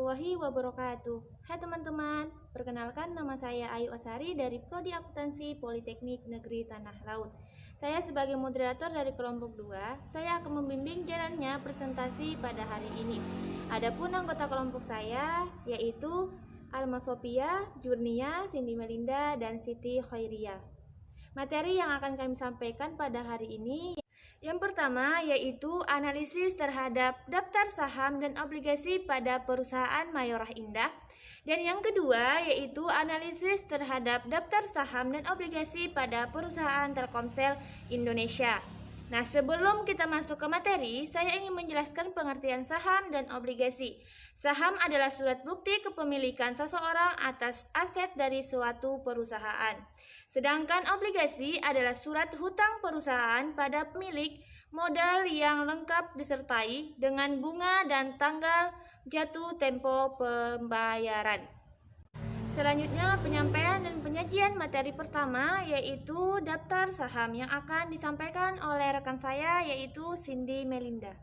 warahmatullahi wabarakatuh. Hai teman-teman, perkenalkan nama saya Ayu Asari dari Prodi Akuntansi Politeknik Negeri Tanah Laut. Saya sebagai moderator dari kelompok 2, saya akan membimbing jalannya presentasi pada hari ini. Adapun anggota kelompok saya yaitu Alma Sophia, Jurnia, Cindy Melinda, dan Siti Khairia. Materi yang akan kami sampaikan pada hari ini yang pertama yaitu analisis terhadap daftar saham dan obligasi pada perusahaan Mayora Indah. Dan yang kedua yaitu analisis terhadap daftar saham dan obligasi pada perusahaan Telkomsel Indonesia. Nah, sebelum kita masuk ke materi, saya ingin menjelaskan pengertian saham dan obligasi. Saham adalah surat bukti kepemilikan seseorang atas aset dari suatu perusahaan. Sedangkan obligasi adalah surat hutang perusahaan pada pemilik modal yang lengkap disertai dengan bunga dan tanggal jatuh tempo pembayaran. Selanjutnya penyampaian dan penyajian materi pertama yaitu daftar saham yang akan disampaikan oleh rekan saya yaitu Cindy Melinda.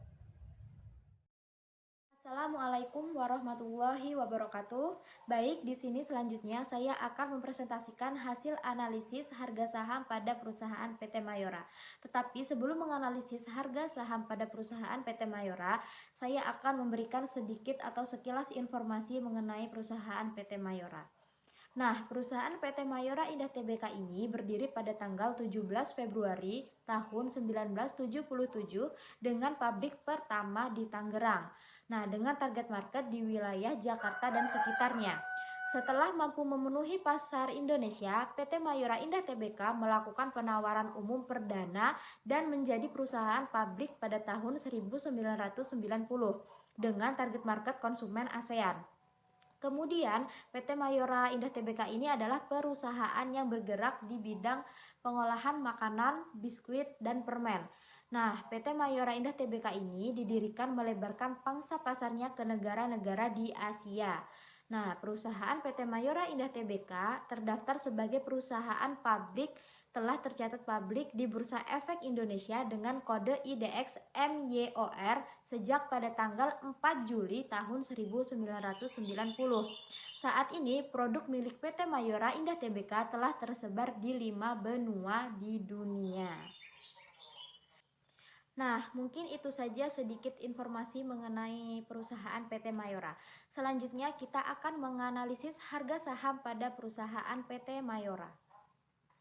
Assalamualaikum warahmatullahi wabarakatuh. Baik, di sini selanjutnya saya akan mempresentasikan hasil analisis harga saham pada perusahaan PT Mayora. Tetapi sebelum menganalisis harga saham pada perusahaan PT Mayora, saya akan memberikan sedikit atau sekilas informasi mengenai perusahaan PT Mayora. Nah, perusahaan PT Mayora Indah Tbk ini berdiri pada tanggal 17 Februari tahun 1977 dengan pabrik pertama di Tangerang. Nah, dengan target market di wilayah Jakarta dan sekitarnya. Setelah mampu memenuhi pasar Indonesia, PT Mayora Indah Tbk melakukan penawaran umum perdana dan menjadi perusahaan pabrik pada tahun 1990 dengan target market konsumen ASEAN. Kemudian PT Mayora Indah Tbk ini adalah perusahaan yang bergerak di bidang pengolahan makanan, biskuit, dan permen. Nah, PT Mayora Indah Tbk ini didirikan melebarkan pangsa pasarnya ke negara-negara di Asia. Nah, perusahaan PT Mayora Indah Tbk terdaftar sebagai perusahaan pabrik telah tercatat publik di Bursa Efek Indonesia dengan kode IDX MYOR sejak pada tanggal 4 Juli tahun 1990. Saat ini produk milik PT Mayora Indah Tbk telah tersebar di 5 benua di dunia. Nah, mungkin itu saja sedikit informasi mengenai perusahaan PT Mayora. Selanjutnya kita akan menganalisis harga saham pada perusahaan PT Mayora.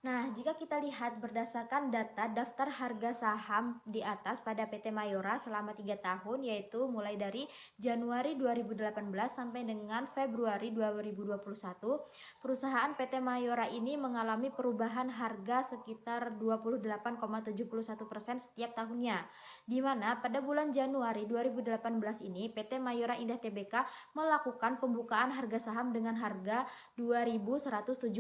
Nah, jika kita lihat berdasarkan data daftar harga saham di atas pada PT Mayora selama 3 tahun, yaitu mulai dari Januari 2018 sampai dengan Februari 2021, perusahaan PT Mayora ini mengalami perubahan harga sekitar 28,71% setiap tahunnya, di mana pada bulan Januari 2018 ini PT Mayora Indah Tbk melakukan pembukaan harga saham dengan harga Rp2.170.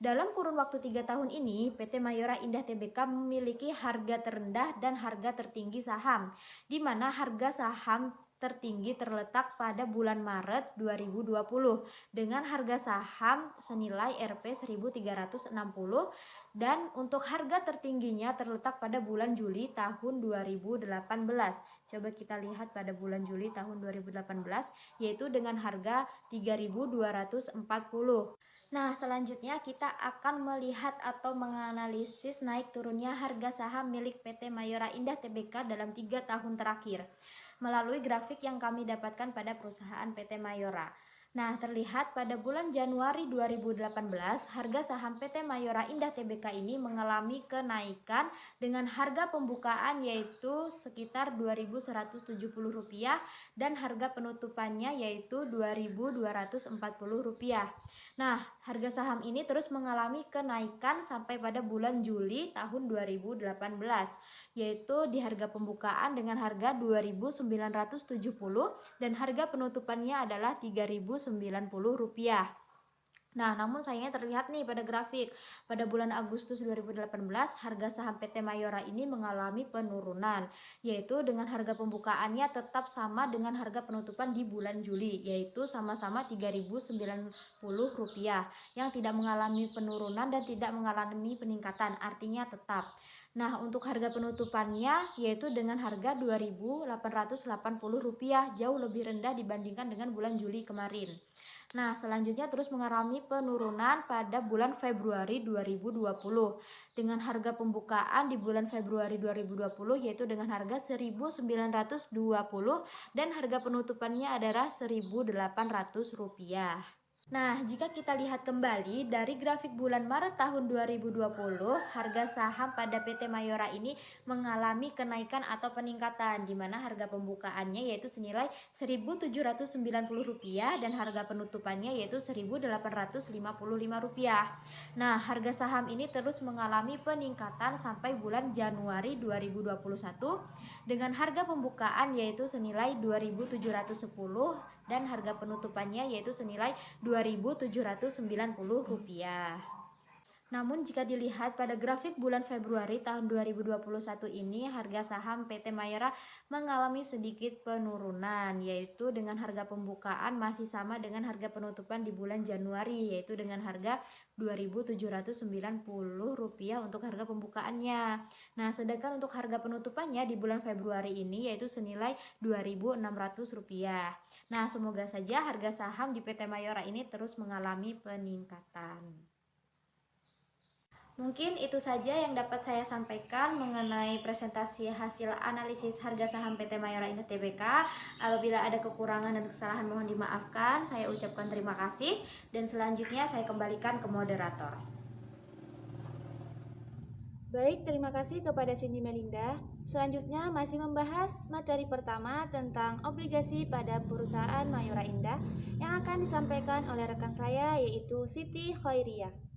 Dalam kurun waktu 3 tahun ini, PT Mayora Indah Tbk memiliki harga terendah dan harga tertinggi saham, di mana harga saham tertinggi terletak pada bulan Maret 2020 dengan harga saham senilai Rp1.360 dan untuk harga tertingginya terletak pada bulan Juli tahun 2018. Coba kita lihat pada bulan Juli tahun 2018 yaitu dengan harga Rp3.240. Nah, selanjutnya kita akan melihat atau menganalisis naik turunnya harga saham milik PT Mayora Indah Tbk dalam 3 tahun terakhir melalui grafik yang kami dapatkan pada perusahaan PT Mayora. Nah, terlihat pada bulan Januari 2018, harga saham PT Mayora Indah Tbk ini mengalami kenaikan dengan harga pembukaan yaitu sekitar Rp2.170 dan harga penutupannya yaitu Rp2.240. Nah, harga saham ini terus mengalami kenaikan sampai pada bulan Juli tahun 2018, yaitu di harga pembukaan dengan harga Rp2.970 dan harga penutupannya adalah Rp3.090. Nah, namun sayangnya terlihat nih pada grafik, pada bulan Agustus 2018 harga saham PT Mayora ini mengalami penurunan, yaitu dengan harga pembukaannya tetap sama dengan harga penutupan di bulan Juli, yaitu sama-sama Rp3.090, yang tidak mengalami penurunan dan tidak mengalami peningkatan, artinya tetap. Nah, untuk harga penutupannya yaitu dengan harga Rp2.880, jauh lebih rendah dibandingkan dengan bulan Juli kemarin. Nah, selanjutnya terus mengalami penurunan pada bulan Februari 2020 dengan harga pembukaan di bulan Februari 2020 yaitu dengan harga Rp1.920 dan harga penutupannya adalah Rp1.800. Nah, jika kita lihat kembali dari grafik bulan Maret tahun 2020, harga saham pada PT Mayora ini mengalami kenaikan atau peningkatan, di mana harga pembukaannya yaitu senilai Rp1.790 dan harga penutupannya yaitu Rp1.855. Nah, harga saham ini terus mengalami peningkatan sampai bulan Januari 2021 dengan harga pembukaan yaitu senilai Rp2.710 dan harga penutupannya yaitu senilai Rp2.790. Namun jika dilihat pada grafik bulan Februari tahun 2021 ini, harga saham PT Mayora mengalami sedikit penurunan, yaitu dengan harga pembukaan masih sama dengan harga penutupan di bulan Januari, yaitu dengan harga Rp2.790 untuk harga pembukaannya. Nah, sedangkan untuk harga penutupannya di bulan Februari ini yaitu senilai Rp2.600. Nah, semoga saja harga saham di PT Mayora ini terus mengalami peningkatan. Mungkin itu saja yang dapat saya sampaikan mengenai presentasi hasil analisis harga saham PT Mayora Indah Tbk. Apabila ada kekurangan dan kesalahan mohon dimaafkan. Saya ucapkan terima kasih dan selanjutnya saya kembalikan ke moderator. Baik, terima kasih kepada Cindy Melinda. Selanjutnya masih membahas materi pertama tentang obligasi pada perusahaan Mayora Indah yang akan disampaikan oleh rekan saya yaitu Siti Khairiyah.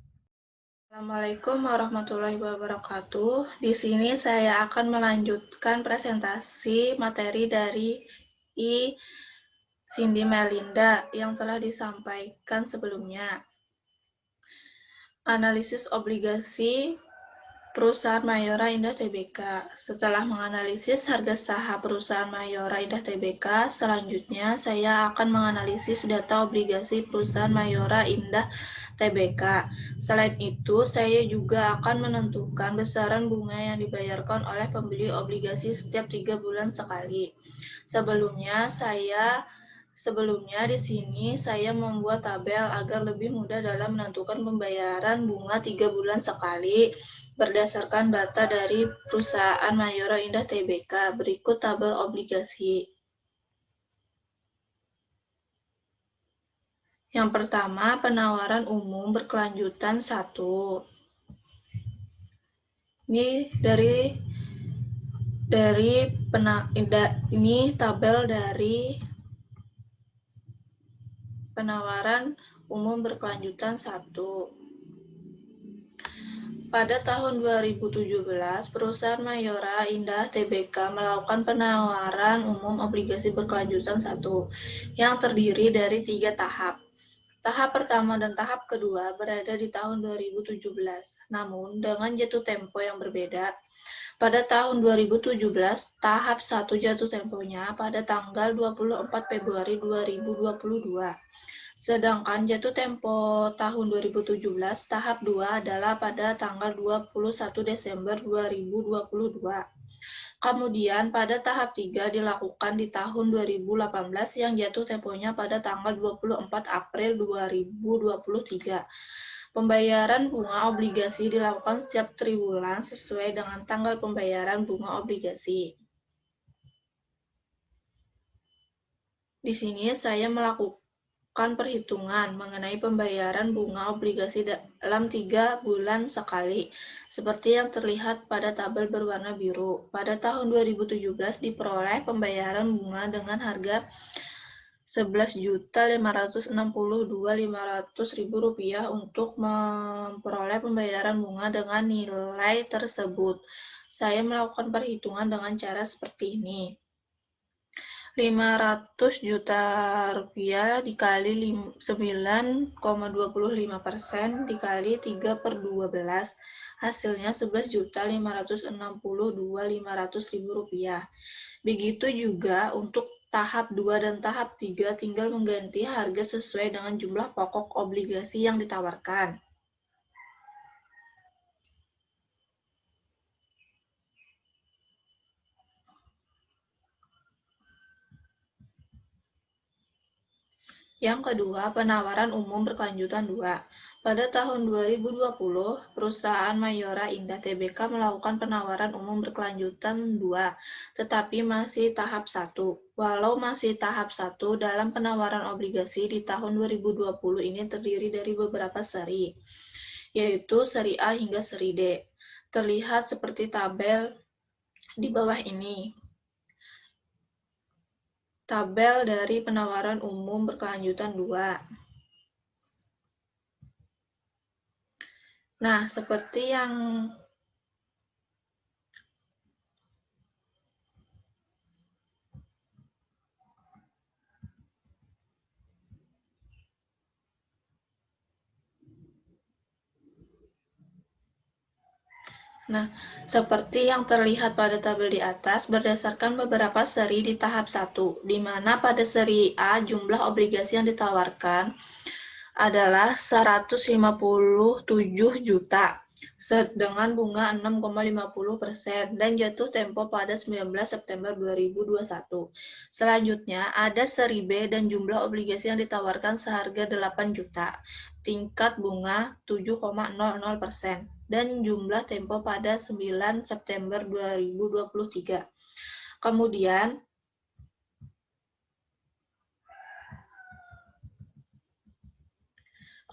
Assalamualaikum warahmatullahi wabarakatuh. Di sini saya akan melanjutkan presentasi materi dari Cindy Melinda yang telah disampaikan sebelumnya. Analisis obligasi perusahaan Mayora Indah Tbk. Setelah menganalisis harga saham perusahaan Mayora Indah Tbk, selanjutnya saya akan menganalisis data obligasi perusahaan Mayora Indah Tbk. Selain itu, saya juga akan menentukan besaran bunga yang dibayarkan oleh pembeli obligasi setiap 3 bulan sekali. Sebelumnya di sini saya membuat tabel agar lebih mudah dalam menentukan pembayaran bunga 3 bulan sekali berdasarkan data dari perusahaan Mayora Indah Tbk. Berikut tabel obligasi. Yang pertama, penawaran umum berkelanjutan 1. Ini ini tabel dari penawaran umum berkelanjutan 1. Pada tahun 2017, perusahaan Mayora Indah Tbk melakukan penawaran umum obligasi berkelanjutan 1 yang terdiri dari 3 tahap. Tahap pertama dan tahap kedua berada di tahun 2017, namun dengan jatuh tempo yang berbeda. Pada tahun 2017, tahap 1 jatuh temponya pada tanggal 24 Februari 2022. Sedangkan jatuh tempo tahun 2017 tahap 2 adalah pada tanggal 21 Desember 2022. Kemudian pada tahap 3 dilakukan di tahun 2018 yang jatuh temponya pada tanggal 24 April 2023. Pembayaran bunga obligasi dilakukan setiap triwulan sesuai dengan tanggal pembayaran bunga obligasi. Di sini saya melakukan perhitungan mengenai pembayaran bunga obligasi dalam 3 bulan sekali, seperti yang terlihat pada tabel berwarna biru. Pada tahun 2017 diperoleh pembayaran bunga dengan harga Rp11.562.500 untuk memperoleh pembayaran bunga dengan nilai tersebut. Saya melakukan perhitungan dengan cara seperti ini. Rp500 juta dikali 9,25% dikali 3/12, hasilnya Rp11.562.500. Begitu juga untuk tahap 2 dan tahap 3 tinggal mengganti harga sesuai dengan jumlah pokok obligasi yang ditawarkan. Yang kedua, penawaran umum berkelanjutan 2. Pada tahun 2020, perusahaan Mayora Indah Tbk melakukan penawaran umum berkelanjutan 2, tetapi masih tahap 1. Walau masih tahap 1, dalam penawaran obligasi di tahun 2020 ini terdiri dari beberapa seri, yaitu seri A hingga seri D. Terlihat seperti tabel di bawah ini. Tabel dari penawaran umum berkelanjutan 2. Nah, seperti yang terlihat pada tabel di atas, berdasarkan beberapa seri di tahap 1, di mana pada seri A jumlah obligasi yang ditawarkan adalah 157 juta dengan bunga 6,50% dan jatuh tempo pada 19 September 2021. Selanjutnya, ada seri B dan jumlah obligasi yang ditawarkan seharga 8 juta, tingkat bunga 7,00% dan jumlah tempo pada 9 September 2023.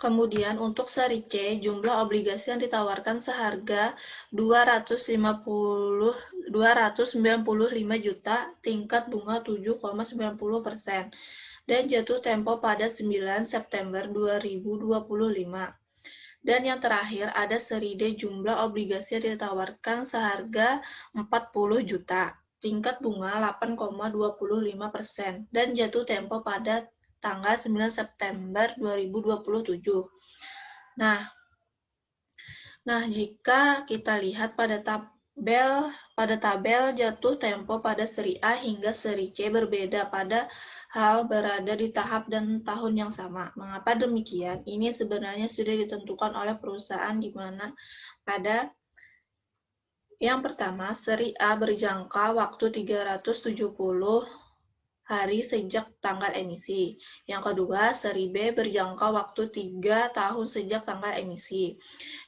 Kemudian untuk seri C, jumlah obligasi yang ditawarkan seharga 295 juta, tingkat bunga 7,90%, dan jatuh tempo pada 9 September 2025. Dan yang terakhir ada seri D, jumlah obligasi yang ditawarkan seharga 40 juta, tingkat bunga 8,25%, dan jatuh tempo pada tanggal 9 September 2027. Nah, jika kita lihat pada tabel jatuh tempo pada seri A hingga seri C berbeda pada hal berada di tahap dan tahun yang sama. Mengapa demikian? Ini sebenarnya sudah ditentukan oleh perusahaan di mana pada yang pertama, seri A berjangka waktu 370 hari sejak tanggal emisi. Yang kedua, seri B berjangka waktu 3 tahun sejak tanggal emisi.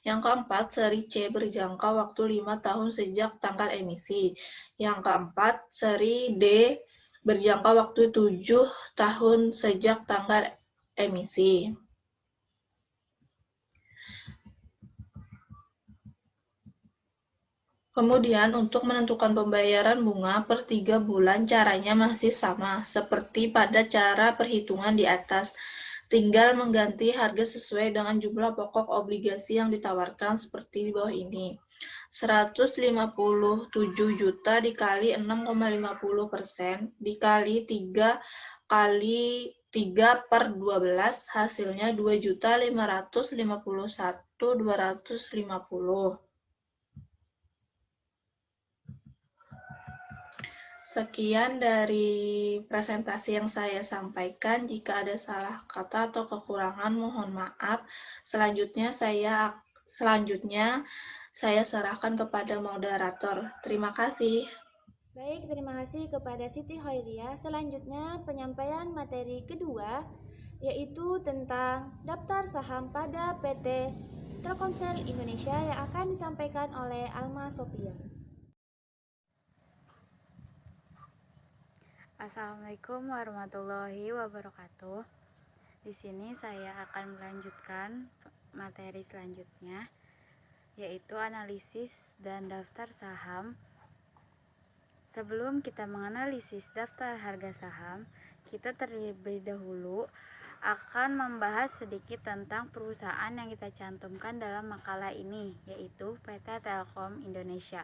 Yang keempat, seri C berjangka waktu 5 tahun sejak tanggal emisi. Yang keempat, seri D berjangka waktu 7 tahun sejak tanggal emisi. Kemudian untuk menentukan pembayaran bunga per 3 bulan caranya masih sama seperti pada cara perhitungan di atas. Tinggal mengganti harga sesuai dengan jumlah pokok obligasi yang ditawarkan seperti di bawah ini. 157 juta dikali 6,50% dikali 3 kali 3 per 12 hasilnya 2.551.250. Sekian dari presentasi yang saya sampaikan. Jika ada salah kata atau kekurangan, mohon maaf. Selanjutnya saya serahkan kepada moderator. Terima kasih. Baik, terima kasih kepada Siti Hoiria. Selanjutnya penyampaian materi kedua, yaitu tentang daftar saham pada PT Telkomsel Indonesia yang akan disampaikan oleh Alma Sofia. Assalamualaikum warahmatullahi wabarakatuh. Di sini saya akan melanjutkan materi selanjutnya, yaitu analisis dan daftar saham. Sebelum kita menganalisis daftar harga saham, kita terlebih dahulu akan membahas sedikit tentang perusahaan yang kita cantumkan dalam makalah ini, yaitu PT Telkom Indonesia.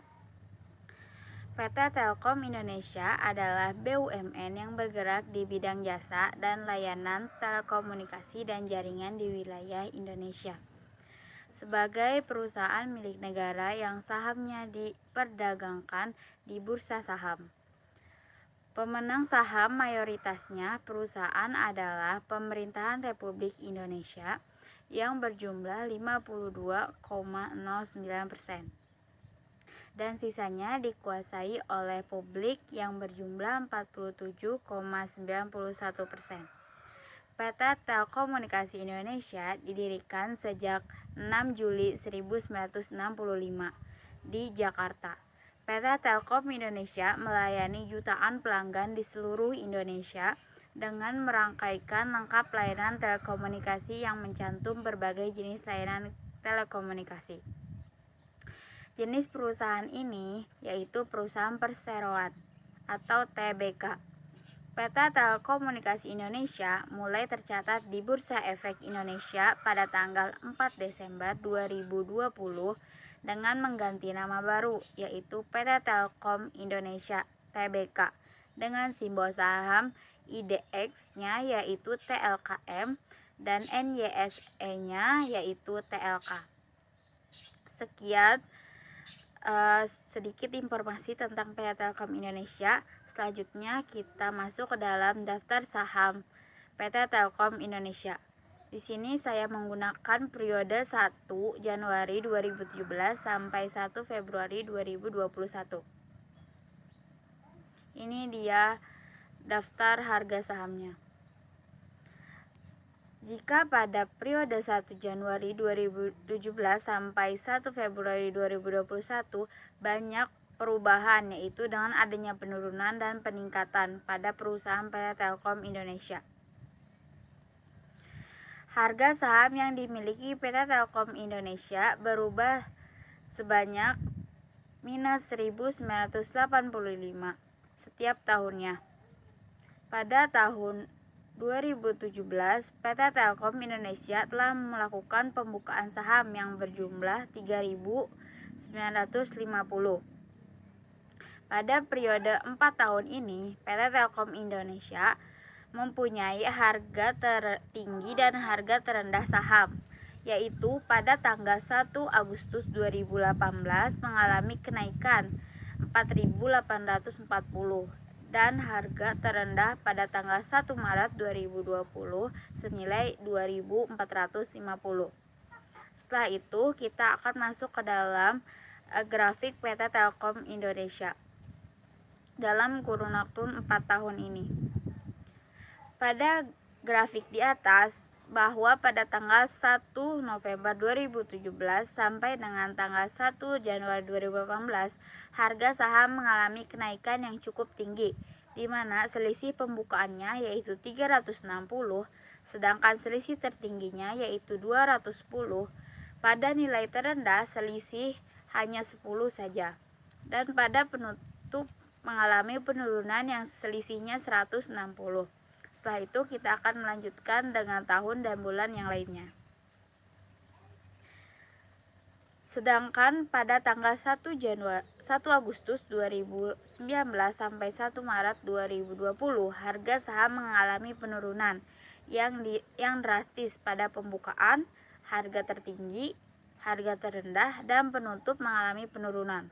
PT Telkom Indonesia adalah BUMN yang bergerak di bidang jasa dan layanan telekomunikasi dan jaringan di wilayah Indonesia. Sebagai perusahaan milik negara yang sahamnya diperdagangkan di bursa saham. Pemenang saham mayoritasnya perusahaan adalah Pemerintahan Republik Indonesia yang berjumlah 52,09%. Dan sisanya dikuasai oleh publik yang berjumlah 47,91%. PT Telekomunikasi Indonesia didirikan sejak 6 Juli 1965 di Jakarta. PT Telkom Indonesia melayani jutaan pelanggan di seluruh Indonesia dengan merangkaikan lengkap layanan telekomunikasi yang mencantum berbagai jenis layanan telekomunikasi. Jenis perusahaan ini yaitu perusahaan perseroan atau TBK. PT Telekomunikasi Indonesia mulai tercatat di Bursa Efek Indonesia pada tanggal 4 Desember 2020 dengan mengganti nama baru yaitu PT Telkom Indonesia Tbk dengan simbol saham IDX-nya yaitu TLKM dan NYSE-nya yaitu TLK. Sekian sedikit informasi tentang PT Telkom Indonesia. Selanjutnya kita masuk ke dalam daftar saham PT Telkom Indonesia. Di sini saya menggunakan periode 1 Januari 2017 sampai 1 Februari 2021. Ini dia daftar harga sahamnya. Jika pada periode 1 Januari 2017 sampai 1 Februari 2021 banyak perubahan, yaitu dengan adanya penurunan dan peningkatan pada perusahaan PT Telkom Indonesia. Harga saham yang dimiliki PT Telkom Indonesia berubah sebanyak minus 1.985 setiap tahunnya. Pada tahun 2017, PT Telkom Indonesia telah melakukan pembukaan saham yang berjumlah 3.950. Pada periode 4 tahun ini, PT Telkom Indonesia mempunyai harga tertinggi dan harga terendah saham, yaitu pada tanggal 1 Agustus 2018 mengalami kenaikan 4.840 dan harga terendah pada tanggal 1 Maret 2020 senilai 2.450. Setelah itu kita akan masuk ke dalam grafik PT Telkom Indonesia dalam kurun waktu 4 tahun ini. Pada grafik di atas bahwa pada tanggal 1 November 2017 sampai dengan tanggal 1 Januari 2018 harga saham mengalami kenaikan yang cukup tinggi, di mana selisih pembukaannya yaitu 360, sedangkan selisih tertingginya yaitu 210. Pada nilai terendah selisih hanya 10 saja, dan pada penutup mengalami penurunan yang selisihnya 160. Setelah itu kita akan melanjutkan dengan tahun dan bulan yang lainnya. Sedangkan pada tanggal 1 Agustus 2019 sampai 1 Maret 2020 harga saham mengalami penurunan yang drastis pada pembukaan, harga tertinggi, harga terendah, dan penutup mengalami penurunan.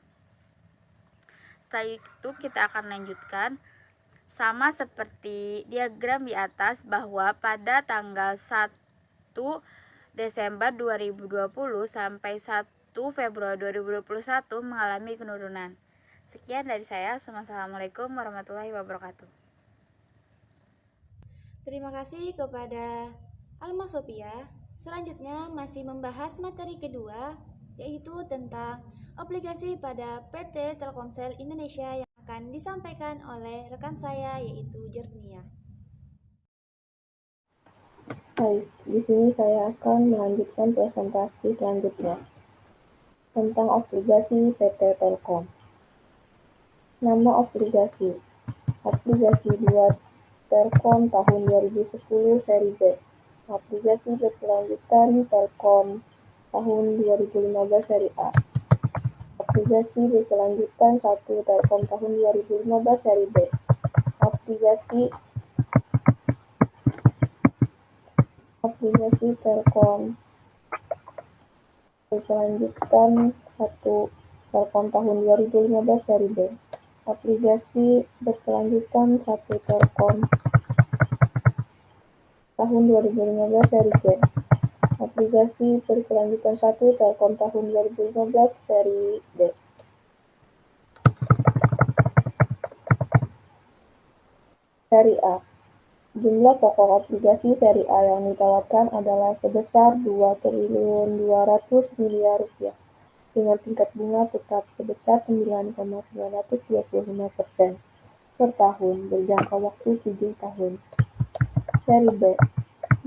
Setelah itu kita akan lanjutkan sama seperti diagram di atas bahwa pada tanggal 1 Desember 2020 sampai 1 Februari 2021 mengalami penurunan. Sekian dari saya. Assalamualaikum warahmatullahi wabarakatuh. Terima kasih kepada Alma Sophia. Selanjutnya masih membahas materi kedua, yaitu tentang obligasi pada PT Telkomsel Indonesia yang akan disampaikan oleh rekan saya yaitu Jernia. Baik, di sini saya akan melanjutkan presentasi selanjutnya tentang obligasi PT Telkom. Nama obligasi 2 Telkom tahun 2010 seri B. Obligasi berkelanjutan Telkom tahun 2015 seri A. Obligasi berkelanjutan 1 Telkom tahun 2015 seri B. Obligasi Telkom berkelanjutan 1 Telkom tahun 2015 seri B. Obligasi berkelanjutan 1 Telkom tahun 2015 seri C. Obligasi berkelanjutan 1 Telkom tahun 2015 seri D. Seri A. Jumlah pokok obligasi seri A yang ditawarkan adalah sebesar 2.200 miliar rupiah dengan tingkat bunga tetap sebesar 9,925% per tahun berjangka waktu 7 tahun. Seri B.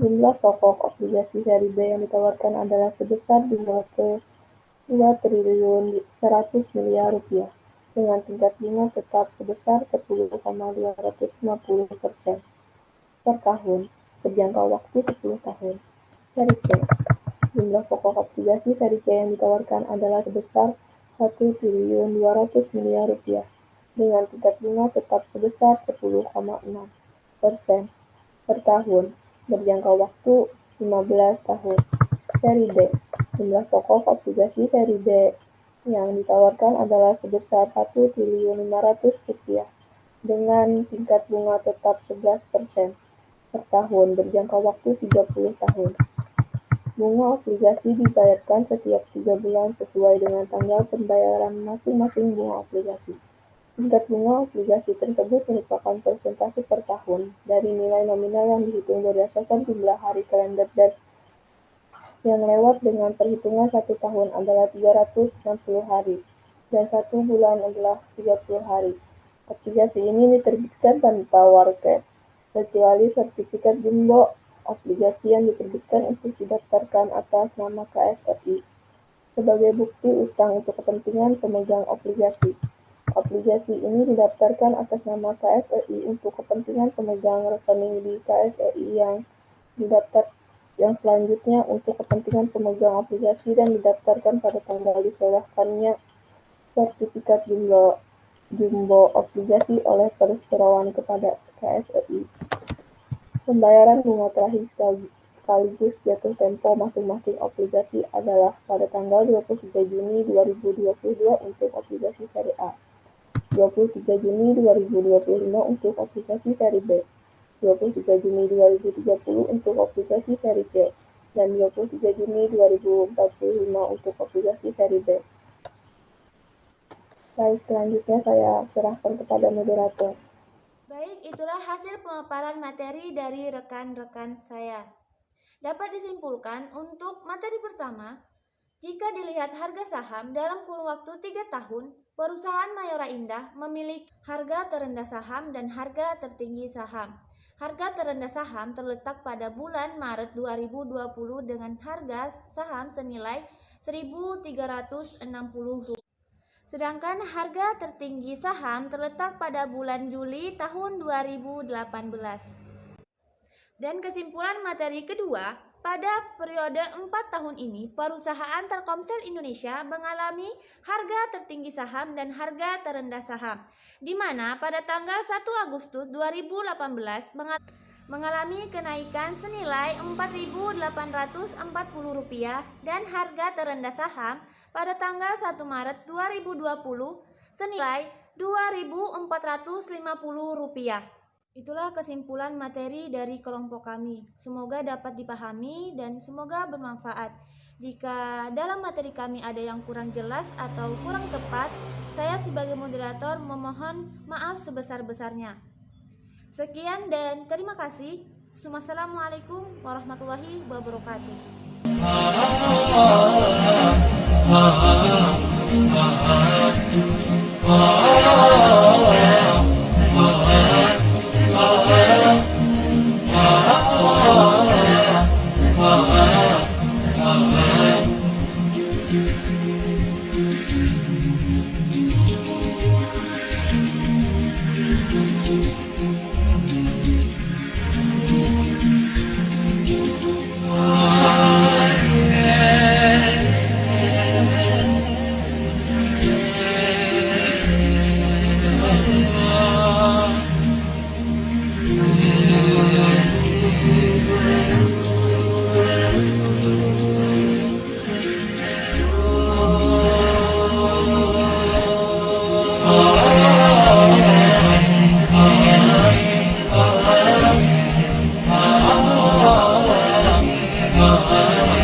Jumlah pokok obligasi seri B yang ditawarkan adalah sebesar 2.100 miliar rupiah dengan tingkat bunga tetap sebesar 10,250% per tahun berjangka waktu 10 tahun. Seri C. Jumlah pokok obligasi seri C yang ditawarkan adalah sebesar 1.200 miliar rupiah dengan tingkat bunga tetap sebesar 10,6% per tahun berjangka waktu 15 tahun. Seri D. Jumlah pokok obligasi seri D yang ditawarkan adalah sebesar 1.500 rupiah dengan tingkat bunga tetap 11% per tahun berjangka waktu 30 tahun. Bunga obligasi dibayarkan setiap 3 bulan sesuai dengan tanggal pembayaran masing-masing bunga obligasi. Tingkat bunga obligasi tersebut merupakan persentase per tahun dari nilai nominal yang dihitung berdasarkan jumlah hari kalender dan yang lewat dengan perhitungan 1 tahun adalah 360 hari dan 1 bulan adalah 30 hari. Obligasi ini diterbitkan tanpa warket, kecuali sertifikat jumbo obligasi yang diterbitkan untuk didaftarkan atas nama KSRI sebagai bukti utang untuk kepentingan pemegang obligasi. Obligasi ini didaftarkan atas nama KSRI untuk kepentingan pemegang rekening di KSRI yang selanjutnya untuk kepentingan pemegang obligasi dan didaftarkan pada tanggal diserahkannya sertifikat jumbo obligasi oleh perseroan kepada KSRI. Pembayaran bunga terakhir sekaligus jatuh tempo masing-masing obligasi adalah pada tanggal 23 Juni 2022 untuk obligasi seri A, 23 Juni 2025 untuk obligasi seri B, 23 Juni 2030 untuk obligasi seri C, dan 23 Juni 2045 untuk obligasi seri B. Baik, selanjutnya saya serahkan kepada moderator. Baik, itulah hasil pemaparan materi dari rekan-rekan saya. Dapat disimpulkan untuk materi pertama, jika dilihat harga saham dalam kurun waktu 3 tahun, perusahaan Mayora Indah memiliki harga terendah saham dan harga tertinggi saham. Harga terendah saham terletak pada bulan Maret 2020 dengan harga saham senilai Rp1.360. Sedangkan harga tertinggi saham terletak pada bulan Juli tahun 2018. Dan kesimpulan materi kedua, pada periode 4 tahun ini, perusahaan Telkomsel Indonesia mengalami harga tertinggi saham dan harga terendah saham, di mana pada tanggal 1 Agustus 2018 mengalami kenaikan senilai Rp4.840 dan harga terendah saham pada tanggal 1 Maret 2020 senilai Rp2.450. Itulah kesimpulan materi dari kelompok kami. Semoga dapat dipahami dan semoga bermanfaat. Jika dalam materi kami ada yang kurang jelas atau kurang tepat, saya sebagai moderator memohon maaf sebesar-besarnya. Sekian dan terima kasih. Wassalamualaikum warahmatullahi wabarakatuh. Oh